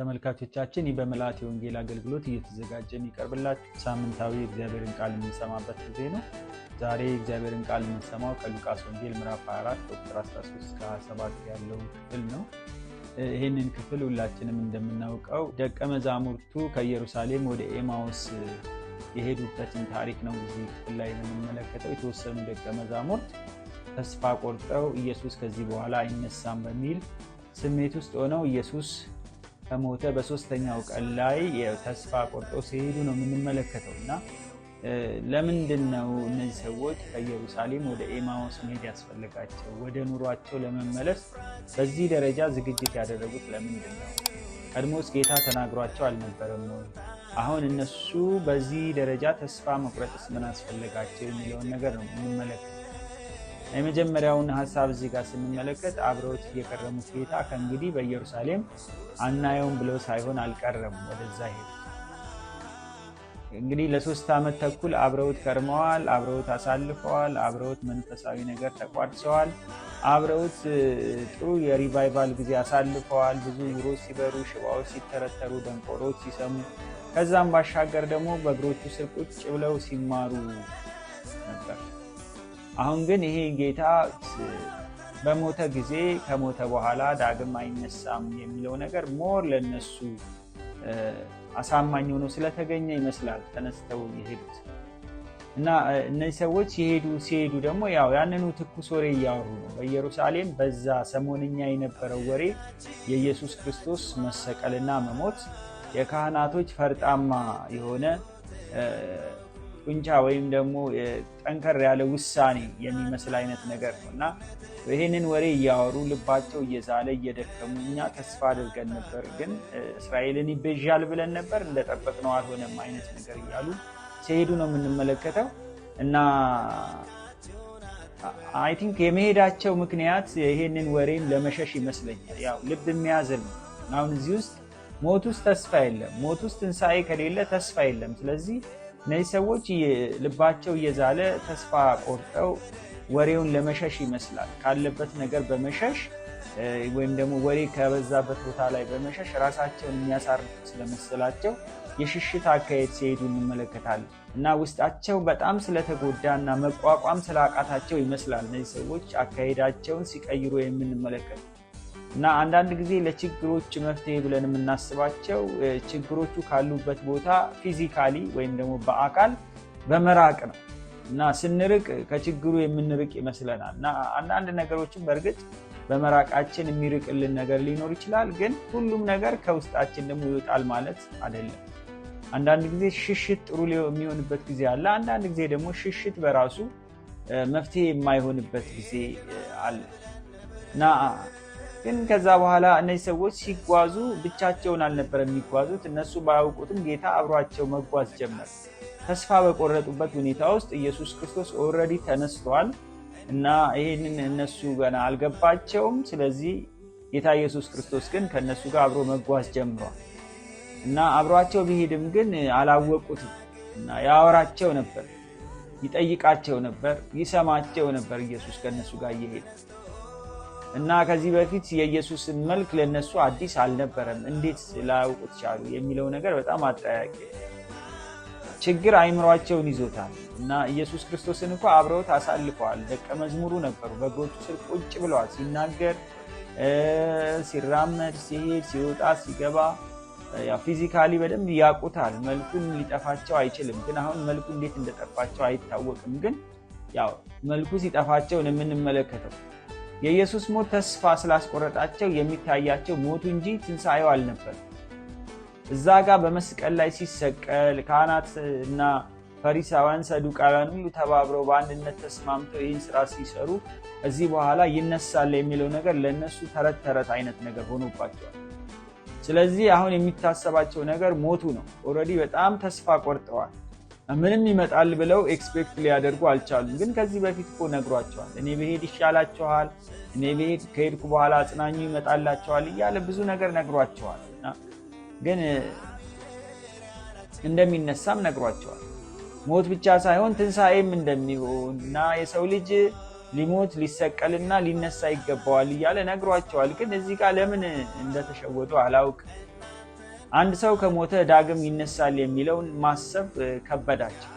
ተመልካቾቻችን በመላእክት ወንጌል አገልግሎት እየተዘጋጀ የሚቀርብላችሁ ሳምንታዊ እግዚአብሔርን ቃል የምንሰማበት ጊዜ ነው። ዛሬ እግዚአብሔርን ቃል የምንሰማው ከሉቃስ ወንጌል ምዕራፍ 24 ቁጥር 13 እስከ 27 ያለው ክፍል ነው። ይህንን ክፍል ሁላችንም እንደምናውቀው ደቀ መዛሙርቱ ከኢየሩሳሌም ወደ ኤማውስ የሄዱበትን ታሪክ ነው እዚህ ክፍል ላይ የምንመለከተው። የተወሰኑ ደቀ መዛሙርት ተስፋ ቆርጠው ኢየሱስ ከዚህ በኋላ አይነሳም በሚል ስሜት ውስጥ ሆነው ኢየሱስ ከሞተ በሶስተኛው ቀን ላይ ተስፋ ቆርጠው ሲሄዱ ነው የምንመለከተው። እና ለምንድነው እነዚህ ሰዎች ከኢየሩሳሌም ወደ ኤማውስ መሄድ ያስፈልጋቸው? ወደ ኑሯቸው ለመመለስ በዚህ ደረጃ ዝግጅት ያደረጉት ለምንድነው? ቀድሞስ ጌታ ተናግሯቸው አልነበረም ወይ? አሁን እነሱ በዚህ ደረጃ ተስፋ መቁረጥስ ምን አስፈልጋቸው የሚለውን ነገር ነው የምንመለከተው። የመጀመሪያውን ሐሳብ እዚህ ጋር ስንመለከት አብረውት የከረሙት ጌታ ከእንግዲህ በኢየሩሳሌም አናየውም ብለው ሳይሆን አልቀረም ወደዛ ሄዱ። እንግዲህ ለ3 ዓመት ተኩል አብረውት ከርመዋል፣ አብረውት አሳልፈዋል፣ አብረውት መንፈሳዊ ነገር ተቋድሰዋል፣ አብረውት ጥሩ የሪቫይቫል ጊዜ አሳልፈዋል። ብዙ ዕውሮች ሲበሩ፣ ሽባዎች ሲተረተሩ፣ ደንቆሮች ሲሰሙ፣ ከዛም ባሻገር ደግሞ በእግሮቹ ስር ቁጭ ብለው ሲማሩ ነበር። አሁን ግን ይሄ ጌታ በሞተ ጊዜ ከሞተ በኋላ ዳግም አይነሳም የሚለው ነገር ሞር ለነሱ አሳማኝ ሆኖ ስለተገኘ ይመስላል ተነስተው የሄዱት። እና እነዚህ ሰዎች ሲሄዱ ደግሞ ያንኑ ትኩስ ወሬ እያወሩ ነው። በኢየሩሳሌም በዛ ሰሞንኛ የነበረው ወሬ የኢየሱስ ክርስቶስ መሰቀልና መሞት የካህናቶች ፈርጣማ የሆነ ቁንጫ ወይም ደግሞ ጠንከር ያለ ውሳኔ የሚመስል አይነት ነገር ነው። እና ይህንን ወሬ እያወሩ ልባቸው እየዛለ እየደከሙ እኛ ተስፋ አድርገን ነበር፣ ግን እስራኤልን ይቤዣል ብለን ነበር፣ እንደጠበቅነው አልሆነም አይነት ነገር እያሉ ሲሄዱ ነው የምንመለከተው። እና አይ ቲንክ የመሄዳቸው ምክንያት ይህንን ወሬም ለመሸሽ ይመስለኛል። ያው ልብ የሚያዝል ነው። አሁን እዚህ ውስጥ ሞት ውስጥ ተስፋ የለም፣ ሞት ውስጥ ትንሣኤ ከሌለ ተስፋ የለም። ስለዚህ እነዚህ ሰዎች ልባቸው እየዛለ ተስፋ ቆርጠው ወሬውን ለመሸሽ ይመስላል። ካለበት ነገር በመሸሽ ወይም ደግሞ ወሬ ከበዛበት ቦታ ላይ በመሸሽ ራሳቸውን የሚያሳርፉ ስለመሰላቸው የሽሽት አካሄድ ሲሄዱ እንመለከታለን። እና ውስጣቸው በጣም ስለተጎዳና መቋቋም ስላቃታቸው ይመስላል እነዚህ ሰዎች አካሄዳቸውን ሲቀይሩ የምንመለከት። እና አንዳንድ ጊዜ ለችግሮች መፍትሄ ብለን የምናስባቸው ችግሮቹ ካሉበት ቦታ ፊዚካሊ ወይም ደግሞ በአካል በመራቅ ነው። እና ስንርቅ ከችግሩ የምንርቅ ይመስለናል። እና አንዳንድ ነገሮችን በእርግጥ በመራቃችን የሚርቅልን ነገር ሊኖር ይችላል፣ ግን ሁሉም ነገር ከውስጣችን ደግሞ ይወጣል ማለት አይደለም። አንዳንድ ጊዜ ሽሽት ጥሩ የሚሆንበት ጊዜ አለ። አንዳንድ ጊዜ ደግሞ ሽሽት በራሱ መፍትሄ የማይሆንበት ጊዜ አለ። እና ግን ከዛ በኋላ እነዚህ ሰዎች ሲጓዙ ብቻቸውን አልነበረም የሚጓዙት። እነሱ ባያውቁትም ጌታ አብሯቸው መጓዝ ጀመረ። ተስፋ በቆረጡበት ሁኔታ ውስጥ ኢየሱስ ክርስቶስ ኦልሬዲ ተነስቷል እና ይህንን እነሱ ገና አልገባቸውም። ስለዚህ ጌታ ኢየሱስ ክርስቶስ ግን ከእነሱ ጋር አብሮ መጓዝ ጀምሯል። እና አብሯቸው ቢሄድም ግን አላወቁትም። እና ያወራቸው ነበር፣ ይጠይቃቸው ነበር፣ ይሰማቸው ነበር ኢየሱስ ከእነሱ ጋር እየሄደ። እና ከዚህ በፊት የኢየሱስን መልክ ለነሱ አዲስ አልነበረም። እንዴት ላያውቁት ቻሉ የሚለው ነገር በጣም አጠያቂ ችግር አይምሯቸውን ይዞታል። እና ኢየሱስ ክርስቶስን እንኳን አብረውት አሳልፈዋል። ደቀ መዝሙሩ ነበሩ። በእግሮቹ ስር ቁጭ ብለዋል። ሲናገር፣ ሲራመድ፣ ሲሄድ፣ ሲወጣ፣ ሲገባ ፊዚካሊ በደንብ ያውቁታል። መልኩን ሊጠፋቸው አይችልም። ግን አሁን መልኩ እንዴት እንደጠፋቸው አይታወቅም። ግን ያው መልኩ ሲጠፋቸው ነው የምንመለከተው። የኢየሱስ ሞት ተስፋ ስላስቆረጣቸው የሚታያቸው ሞቱ እንጂ ትንሣኤው አልነበረም። እዛ ጋር በመስቀል ላይ ሲሰቀል ካህናት እና ፈሪሳውያን፣ ሰዱቃውያን ሁሉ ተባብረው በአንድነት ተስማምተው ይህን ስራ ሲሰሩ እዚህ በኋላ ይነሳል የሚለው ነገር ለእነሱ ተረት ተረት አይነት ነገር ሆኖባቸዋል። ስለዚህ አሁን የሚታሰባቸው ነገር ሞቱ ነው። ኦልሬዲ በጣም ተስፋ ቆርጠዋል። ምንም ይመጣል ብለው ኤክስፔክት ሊያደርጉ አልቻሉም። ግን ከዚህ በፊት እኮ ነግሯቸዋል። እኔ ብሄድ ይሻላቸዋል፣ እኔ ብሄድ ከሄድኩ በኋላ አጽናኙ ይመጣላቸዋል እያለ ብዙ ነገር ነግሯቸዋል። ግን እንደሚነሳም ነግሯቸዋል። ሞት ብቻ ሳይሆን ትንሣኤም እንደሚሆን እና የሰው ልጅ ሊሞት ሊሰቀልና ሊነሳ ይገባዋል እያለ ነግሯቸዋል። ግን እዚህ ጋር ለምን እንደተሸወዱ አላውቅም። አንድ ሰው ከሞተ ዳግም ይነሳል የሚለውን ማሰብ ከበዳቸው።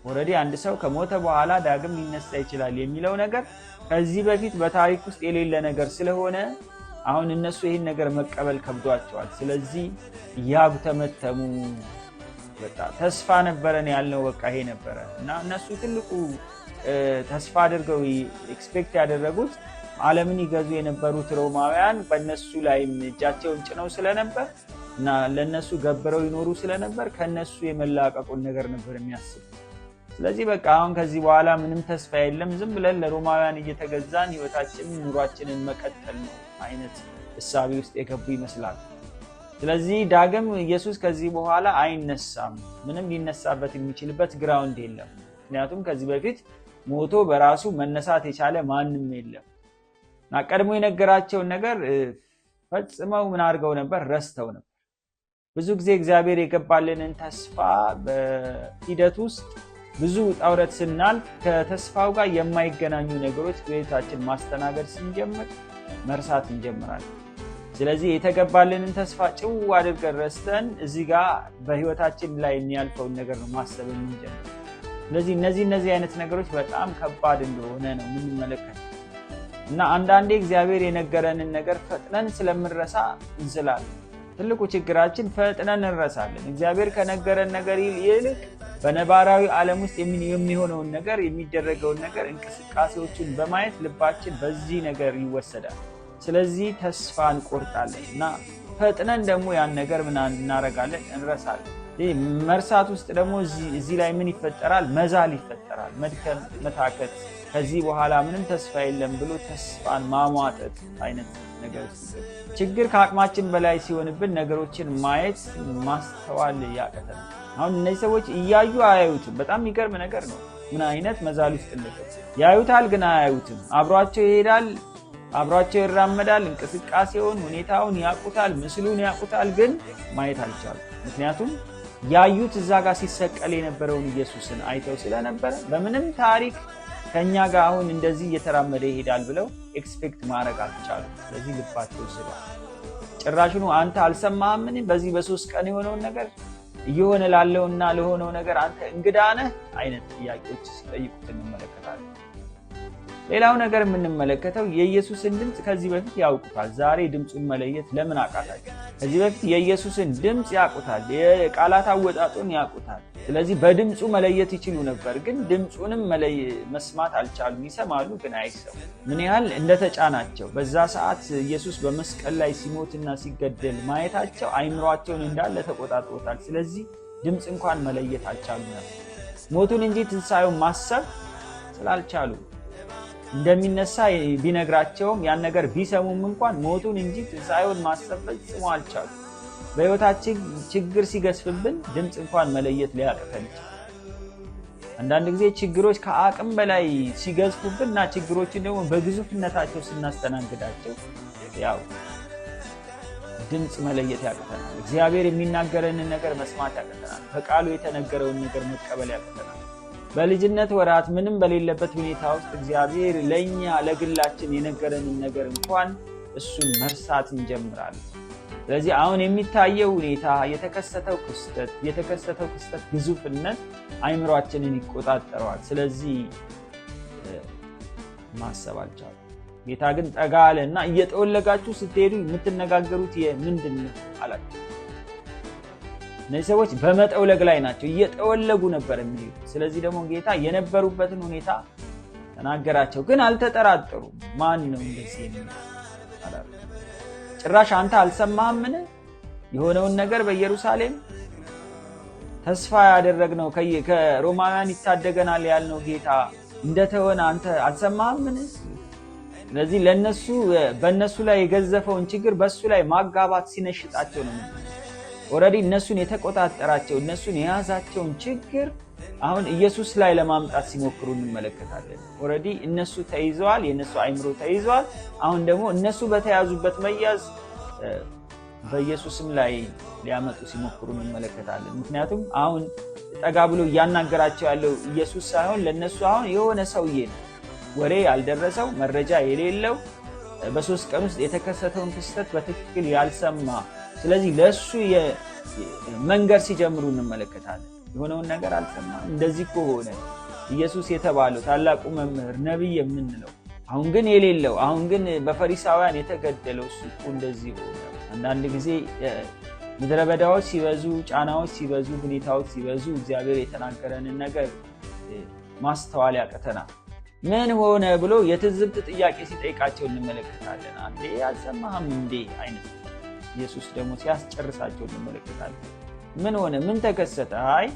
ኦልሬዲ አንድ ሰው ከሞተ በኋላ ዳግም ሊነሳ ይችላል የሚለው ነገር ከዚህ በፊት በታሪክ ውስጥ የሌለ ነገር ስለሆነ አሁን እነሱ ይህን ነገር መቀበል ከብዷቸዋል። ስለዚህ ያጉተመተሙ። በቃ ተስፋ ነበረን ያልነው በቃ ይሄ ነበረ እና እነሱ ትልቁ ተስፋ አድርገው ኤክስፔክት ያደረጉት ዓለምን ይገዙ የነበሩት ሮማውያን በእነሱ ላይም እጃቸውን ጭነው ስለነበር እና ለእነሱ ገብረው ይኖሩ ስለነበር ከእነሱ የመላቀቁን ነገር ነበር የሚያስቡ። ስለዚህ በቃ አሁን ከዚህ በኋላ ምንም ተስፋ የለም፣ ዝም ብለን ለሮማውያን እየተገዛን ህይወታችንን ኑሯችንን መቀጠል ነው አይነት እሳቤ ውስጥ የገቡ ይመስላል። ስለዚህ ዳግም ኢየሱስ ከዚህ በኋላ አይነሳም፣ ምንም ሊነሳበት የሚችልበት ግራውንድ የለም። ምክንያቱም ከዚህ በፊት ሞቶ በራሱ መነሳት የቻለ ማንም የለም እና ቀድሞ የነገራቸውን ነገር ፈጽመው ምን አድርገው ነበር? ረስተው ነበር። ብዙ ጊዜ እግዚአብሔር የገባልንን ተስፋ በሂደት ውስጥ ብዙ ውጣ ውረድ ስናልፍ ከተስፋው ጋር የማይገናኙ ነገሮች በህይወታችን ማስተናገድ ስንጀምር መርሳት እንጀምራለን። ስለዚህ የተገባልንን ተስፋ ጭው አድርገን ረስተን እዚህ ጋር በህይወታችን ላይ የሚያልፈውን ነገር ነው ማሰብ የምንጀምር። ስለዚህ እነዚህ አይነት ነገሮች በጣም ከባድ እንደሆነ ነው የምንመለከተው እና አንዳንዴ እግዚአብሔር የነገረንን ነገር ፈጥነን ስለምንረሳ እንዝላለን። ትልቁ ችግራችን ፈጥነን እንረሳለን። እግዚአብሔር ከነገረን ነገር ይልቅ በነባራዊ ዓለም ውስጥ የሚሆነውን ነገር የሚደረገውን ነገር እንቅስቃሴዎችን በማየት ልባችን በዚህ ነገር ይወሰዳል። ስለዚህ ተስፋ እንቆርጣለን እና ፈጥነን ደግሞ ያን ነገር ምን እናረጋለን? እንረሳለን። መርሳት ውስጥ ደግሞ እዚህ ላይ ምን ይፈጠራል? መዛል ይፈጠራል። መድከም፣ መታከት፣ ከዚህ በኋላ ምንም ተስፋ የለም ብሎ ተስፋን ማሟጠጥ አይነት ነገር ችግር ከአቅማችን በላይ ሲሆንብን ነገሮችን ማየት ማስተዋል ያቀተናል። አሁን እነዚህ ሰዎች እያዩ አያዩትም። በጣም የሚገርም ነገር ነው። ምን አይነት መዛል ውስጥ እንደገቡ ያዩታል፣ ግን አያዩትም። አብሯቸው ይሄዳል፣ አብሯቸው ይራመዳል። እንቅስቃሴውን፣ ሁኔታውን ያውቁታል፣ ምስሉን ያውቁታል፣ ግን ማየት አልቻሉም። ምክንያቱም ያዩት እዛ ጋር ሲሰቀል የነበረውን ኢየሱስን አይተው ስለነበረ በምንም ታሪክ ከኛ ጋር አሁን እንደዚህ እየተራመደ ይሄዳል ብለው ኤክስፔክት ማድረግ አልቻሉም። ስለዚህ ልባቸው ስሏል። ጭራሽኑ አንተ አልሰማህምን? በዚህ በ3 ቀን የሆነውን ነገር እየሆነ ላለውና ለሆነው ነገር አንተ እንግዳ ነህ አይነት ጥያቄዎች ሲጠይቁት እንመለከታለን። ሌላው ነገር የምንመለከተው የኢየሱስን ድምፅ ከዚህ በፊት ያውቁታል። ዛሬ ድምፁን መለየት ለምን አቃታቸው? ከዚህ በፊት የኢየሱስን ድምፅ ያውቁታል፣ የቃላት አወጣጡን ያውቁታል። ስለዚህ በድምፁ መለየት ይችሉ ነበር፣ ግን ድምፁንም መስማት አልቻሉም። ይሰማሉ፣ ግን አይሰሙ። ምን ያህል እንደተጫናቸው በዛ ሰዓት ኢየሱስ በመስቀል ላይ ሲሞትና ሲገደል ማየታቸው አይምሯቸውን እንዳለ ተቆጣጥሮታል። ስለዚህ ድምፅ እንኳን መለየት አልቻሉ ነበር። ሞቱን እንጂ ትንሣኤውን ማሰብ ስላልቻሉ እንደሚነሳ ቢነግራቸውም ያን ነገር ቢሰሙም እንኳን ሞቱን እንጂ ትንሣኤውን ማሰብ ፈጽሞ አልቻሉ። በሕይወታችን ችግር ሲገዝፍብን ድምፅ እንኳን መለየት ሊያቅተን ይችላል። አንዳንድ ጊዜ ችግሮች ከአቅም በላይ ሲገዝፉብን እና ችግሮችን ደግሞ በግዙፍነታቸው ስናስተናግዳቸው ያው ድምፅ መለየት ያቅተናል። እግዚአብሔር የሚናገረንን ነገር መስማት ያቅተናል። በቃሉ የተነገረውን ነገር መቀበል ያቅተናል። በልጅነት ወራት ምንም በሌለበት ሁኔታ ውስጥ እግዚአብሔር ለእኛ ለግላችን የነገረንን ነገር እንኳን እሱን መርሳት እንጀምራለን። ስለዚህ አሁን የሚታየው ሁኔታ የተከሰተው ክስተት ግዙፍነት አይምሯችንን ይቆጣጠረዋል። ስለዚህ ማሰብ አልቻሉ። ጌታ ግን ጠጋ አለ እና እየጠወለጋችሁ ስትሄዱ የምትነጋገሩት ምንድን ነው አላቸው። እነዚህ ሰዎች በመጠውለግ ላይ ናቸው፣ እየጠወለጉ ነበር የሚሄዱ። ስለዚህ ደግሞ ጌታ የነበሩበትን ሁኔታ ተናገራቸው፣ ግን አልተጠራጠሩም። ማን ነው እንደዚህ የሚል አላሉ። ጭራሽ አንተ አልሰማህምን? የሆነውን ነገር በኢየሩሳሌም ተስፋ ያደረግነው ከሮማውያን ይታደገናል ያልነው ጌታ እንደተወነ አንተ አልሰማህምን? ስለዚህ በእነሱ ላይ የገዘፈውን ችግር በእሱ ላይ ማጋባት ሲነሽጣቸው ነው። ኦልሬዲ እነሱን የተቆጣጠራቸው እነሱን የያዛቸውን ችግር አሁን ኢየሱስ ላይ ለማምጣት ሲሞክሩ እንመለከታለን። ኦልሬዲ እነሱ ተይዘዋል፣ የነሱ አይምሮ ተይዘዋል። አሁን ደግሞ እነሱ በተያዙበት መያዝ በኢየሱስም ላይ ሊያመጡ ሲሞክሩ እንመለከታለን። ምክንያቱም አሁን ጠጋ ብሎ እያናገራቸው ያለው ኢየሱስ ሳይሆን ለነሱ አሁን የሆነ ሰውዬ ነው፣ ወሬ ያልደረሰው መረጃ የሌለው በ3 ቀን ውስጥ የተከሰተውን ክስተት በትክክል ያልሰማ ስለዚህ ለሱ መንገር ሲጀምሩ እንመለከታለን። የሆነውን ነገር አልሰማም፣ እንደዚህ እኮ ሆነ። ኢየሱስ የተባለው ታላቁ መምህር ነቢይ የምንለው አሁን ግን የሌለው አሁን ግን በፈሪሳውያን የተገደለው እሱ እኮ እንደዚህ ሆነ። አንዳንድ ጊዜ ምድረ በዳዎች ሲበዙ፣ ጫናዎች ሲበዙ፣ ሁኔታዎች ሲበዙ እግዚአብሔር የተናገረንን ነገር ማስተዋል ያቅተናል። ምን ሆነ ብሎ የትዝብት ጥያቄ ሲጠይቃቸው እንመለከታለን። አንዴ አልሰማህም እንዴ አይነት። ኢየሱስ ደግሞ ሲያስጨርሳቸው እንመለከታለን። ምን ሆነ? ምን ተከሰተ? አይ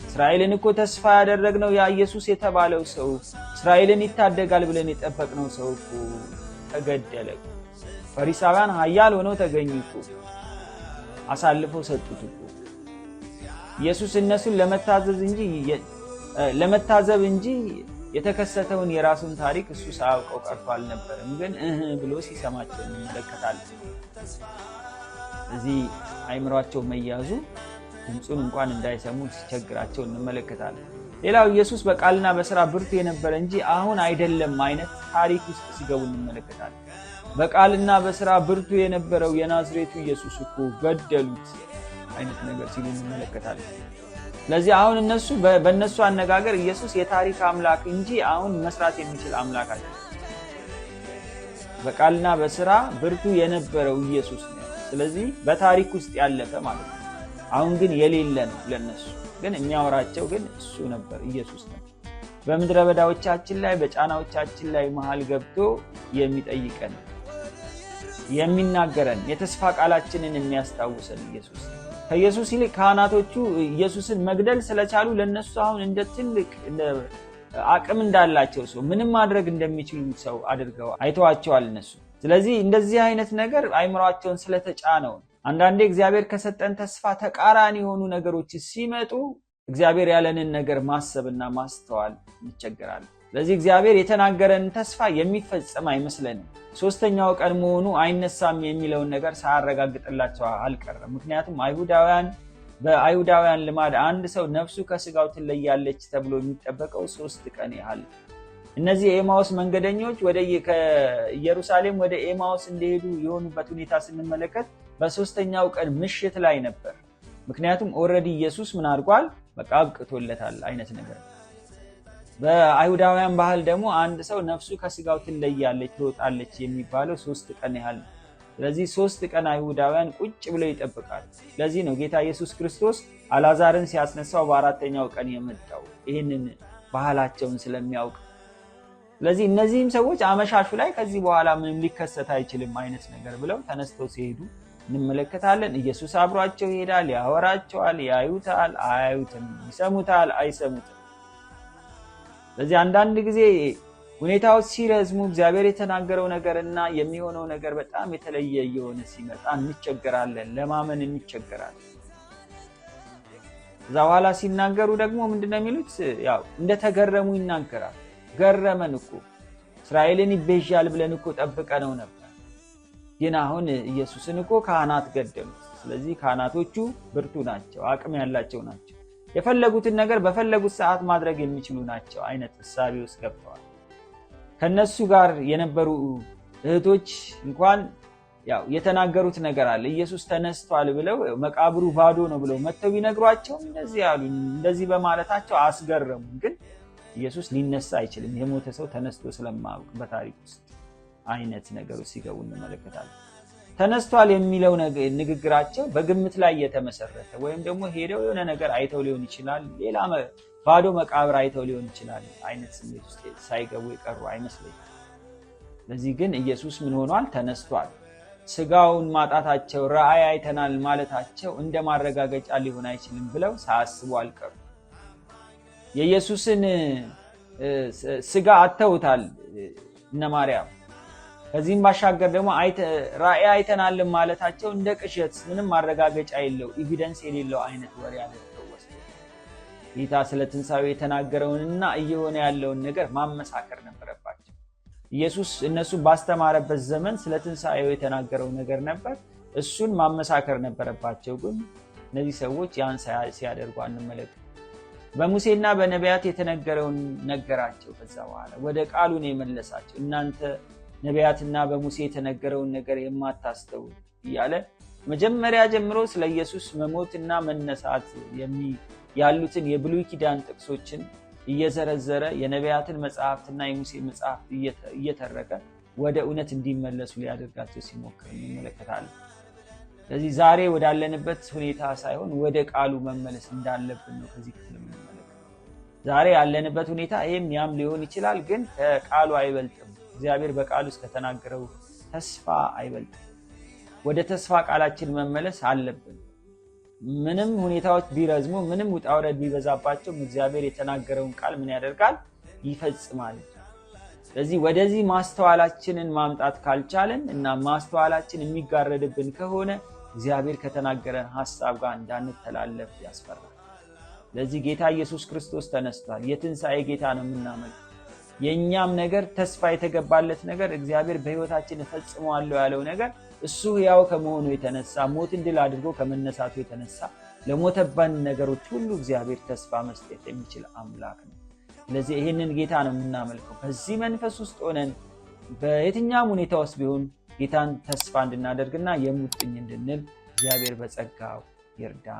እስራኤልን እኮ ተስፋ ያደረግነው ያ ኢየሱስ የተባለው ሰው እስራኤልን ይታደጋል ብለን የጠበቅነው ሰው እኮ ተገደለ። ፈሪሳውያን ኃያል ሆነው ተገኙ እኮ፣ አሳልፈው ሰጡት እኮ። ኢየሱስ እነሱን ለመታዘብ እንጂ የተከሰተውን የራሱን ታሪክ እሱ ሳያውቀው ቀርቶ አልነበረም። ግን ብሎ ሲሰማቸው እንመለከታለን። እዚህ አይምሯቸው መያዙ ድምፁን እንኳን እንዳይሰሙ ሲቸግራቸው እንመለከታለን። ሌላው ኢየሱስ በቃልና በስራ ብርቱ የነበረ እንጂ አሁን አይደለም አይነት ታሪክ ውስጥ ሲገቡ እንመለከታለን። በቃልና በስራ ብርቱ የነበረው የናዝሬቱ ኢየሱስ እኮ ገደሉት አይነት ነገር ሲሉ እንመለከታለን። ስለዚህ አሁን እነሱ በእነሱ አነጋገር ኢየሱስ የታሪክ አምላክ እንጂ አሁን መስራት የሚችል አምላክ አይደለም። በቃልና በስራ ብርቱ የነበረው ኢየሱስ ነው። ስለዚህ በታሪክ ውስጥ ያለፈ ማለት ነው። አሁን ግን የሌለ ነው ለነሱ። ግን የሚያወራቸው ግን እሱ ነበር፣ ኢየሱስ ነበር። በምድረ በዳዎቻችን ላይ በጫናዎቻችን ላይ መሃል ገብቶ የሚጠይቀን የሚናገረን የተስፋ ቃላችንን የሚያስታውሰን ኢየሱስ። ከኢየሱስ ይልቅ ካህናቶቹ ኢየሱስን መግደል ስለቻሉ ለነሱ አሁን እንደ ትልቅ አቅም እንዳላቸው ሰው ምንም ማድረግ እንደሚችሉ ሰው አድርገው አይተዋቸዋል እነሱ። ስለዚህ እንደዚህ አይነት ነገር አይምሯቸውን ስለተጫነው አንዳንዴ እግዚአብሔር ከሰጠን ተስፋ ተቃራኒ የሆኑ ነገሮች ሲመጡ እግዚአብሔር ያለንን ነገር ማሰብና ማስተዋል እንቸገራለን። ስለዚህ እግዚአብሔር የተናገረን ተስፋ የሚፈጸም አይመስለንም። ሶስተኛው ቀን መሆኑ አይነሳም የሚለውን ነገር ሳያረጋግጥላቸው አልቀረም። ምክንያቱም በአይሁዳውያን ልማድ አንድ ሰው ነፍሱ ከስጋው ትለያለች ተብሎ የሚጠበቀው 3 ቀን ያህል። እነዚህ የኤማውስ መንገደኞች ከኢየሩሳሌም ወደ ኤማውስ እንደሄዱ የሆኑበት ሁኔታ ስንመለከት በሶስተኛው ቀን ምሽት ላይ ነበር። ምክንያቱም ኦልሬዲ ኢየሱስ ምን አድርጓል? በቃ አብቅቶለታል አይነት ነገር። በአይሁዳውያን ባህል ደግሞ አንድ ሰው ነፍሱ ከስጋው ትለያለች ትወጣለች የሚባለው 3 ቀን ያህል። ስለዚህ 3 ቀን አይሁዳውያን ቁጭ ብለው ይጠብቃሉ። ስለዚህ ነው ጌታ ኢየሱስ ክርስቶስ አልዓዛርን ሲያስነሳው በ4ኛው ቀን የመጣው ይህንን ባህላቸውን ስለሚያውቅ። ስለዚህ እነዚህም ሰዎች አመሻሹ ላይ ከዚህ በኋላ ምንም ሊከሰት አይችልም አይነት ነገር ብለው ተነስተው ሲሄዱ እንመለከታለን። ኢየሱስ አብሯቸው ይሄዳል፣ ያወራቸዋል፣ ያዩታል፣ አያዩትም፣ ይሰሙታል፣ አይሰሙትም። ስለዚህ አንዳንድ ጊዜ ሁኔታዎች ሲረዝሙ እግዚአብሔር የተናገረው ነገርና የሚሆነው ነገር በጣም የተለየ እየሆነ ሲመጣ እንቸገራለን፣ ለማመን እንቸገራለን። ከዛ በኋላ ሲናገሩ ደግሞ ምንድነው የሚሉት? ያው እንደተገረሙ ይናገራል። ገረመን እኮ እስራኤልን ይቤዣል ብለን እኮ ጠብቀነው ነበር፣ ግን አሁን ኢየሱስን እኮ ካህናት ገደሉት። ስለዚህ ካህናቶቹ ብርቱ ናቸው፣ አቅም ያላቸው ናቸው፣ የፈለጉትን ነገር በፈለጉት ሰዓት ማድረግ የሚችሉ ናቸው አይነት እሳቤ ውስጥ ገብተዋል። ከነሱ ጋር የነበሩ እህቶች እንኳን ያው የተናገሩት ነገር አለ። ኢየሱስ ተነስቷል ብለው መቃብሩ ባዶ ነው ብለው መተው ቢነግሯቸው እንደዚህ ያሉ፣ እንደዚህ በማለታቸው አስገረሙ። ግን ኢየሱስ ሊነሳ አይችልም፣ የሞተ ሰው ተነስቶ ስለማያውቅ በታሪክ ውስጥ አይነት ነገሩ ሲገቡ እንመለከታለን። ተነስቷል የሚለው ንግግራቸው በግምት ላይ የተመሰረተ ወይም ደግሞ ሄደው የሆነ ነገር አይተው ሊሆን ይችላል፣ ሌላ ባዶ መቃብር አይተው ሊሆን ይችላል አይነት ስሜት ውስጥ ሳይገቡ የቀሩ አይመስለኝም። ስለዚህ ግን ኢየሱስ ምን ሆኗል? ተነስቷል። ስጋውን ማጣታቸው ራእይ አይተናል ማለታቸው እንደ ማረጋገጫ ሊሆን አይችልም ብለው ሳያስቡ አልቀሩ። የኢየሱስን ስጋ አተውታል እነ ማርያም። ከዚህም ባሻገር ደግሞ ራእይ አይተናል ማለታቸው እንደ ቅዠት ምንም ማረጋገጫ የለው ኤቪደንስ የሌለው አይነት ወሬ አድርገው ወሰዱት። ጌታ ስለ ትንሣኤው የተናገረውንና እየሆነ ያለውን ነገር ማመሳከር ነበረባቸው። ኢየሱስ እነሱ ባስተማረበት ዘመን ስለ ትንሣኤው የተናገረው ነገር ነበር፣ እሱን ማመሳከር ነበረባቸው። ግን እነዚህ ሰዎች ያን ሲያደርጉ አንመለከት። በሙሴና በነቢያት የተነገረውን ነገራቸው። ከዛ በኋላ ወደ ቃሉ ነው የመለሳቸው። እናንተ ነቢያትና በሙሴ የተነገረውን ነገር የማታስተውሉ እያለ መጀመሪያ ጀምሮ ስለ ኢየሱስ መሞትና መነሳት ያሉትን የብሉይ ኪዳን ጥቅሶችን እየዘረዘረ የነቢያትን መጽሐፍትና የሙሴ መጽሐፍት እየተረከ ወደ እውነት እንዲመለሱ ሊያደርጋቸው ሲሞክር እንመለከታለን። ስለዚህ ዛሬ ወዳለንበት ሁኔታ ሳይሆን ወደ ቃሉ መመለስ እንዳለብን ነው ከዚህ ክፍል የምንመለከተው። ዛሬ ያለንበት ሁኔታ ይሄም ያም ሊሆን ይችላል፣ ግን ከቃሉ አይበልጥም። እግዚአብሔር በቃሉ ውስጥ ከተናገረው ተስፋ አይበልጥም። ወደ ተስፋ ቃላችን መመለስ አለብን። ምንም ሁኔታዎች ቢረዝሙ፣ ምንም ውጣ ውረድ ቢበዛባቸው እግዚአብሔር የተናገረውን ቃል ምን ያደርጋል? ይፈጽማል። ስለዚህ ወደዚህ ማስተዋላችንን ማምጣት ካልቻለን እና ማስተዋላችን የሚጋረድብን ከሆነ እግዚአብሔር ከተናገረን ሐሳብ ጋር እንዳንተላለፍ ያስፈራል። ስለዚህ ጌታ ኢየሱስ ክርስቶስ ተነስቷል። የትንሣኤ ጌታ ነው የምናመልከው። የኛም ነገር ተስፋ የተገባለት ነገር እግዚአብሔር በሕይወታችን እፈጽመዋለሁ ያለው ነገር እሱ ሕያው ከመሆኑ የተነሳ ሞትን ድል አድርጎ ከመነሳቱ የተነሳ ለሞተባን ነገሮች ሁሉ እግዚአብሔር ተስፋ መስጠት የሚችል አምላክ ነው። ስለዚህ ይህንን ጌታ ነው የምናመልከው። በዚህ መንፈስ ውስጥ ሆነን በየትኛውም ሁኔታ ውስጥ ቢሆን ጌታን ተስፋ እንድናደርግና የሙጥኝ እንድንል እግዚአብሔር በጸጋው ይርዳን።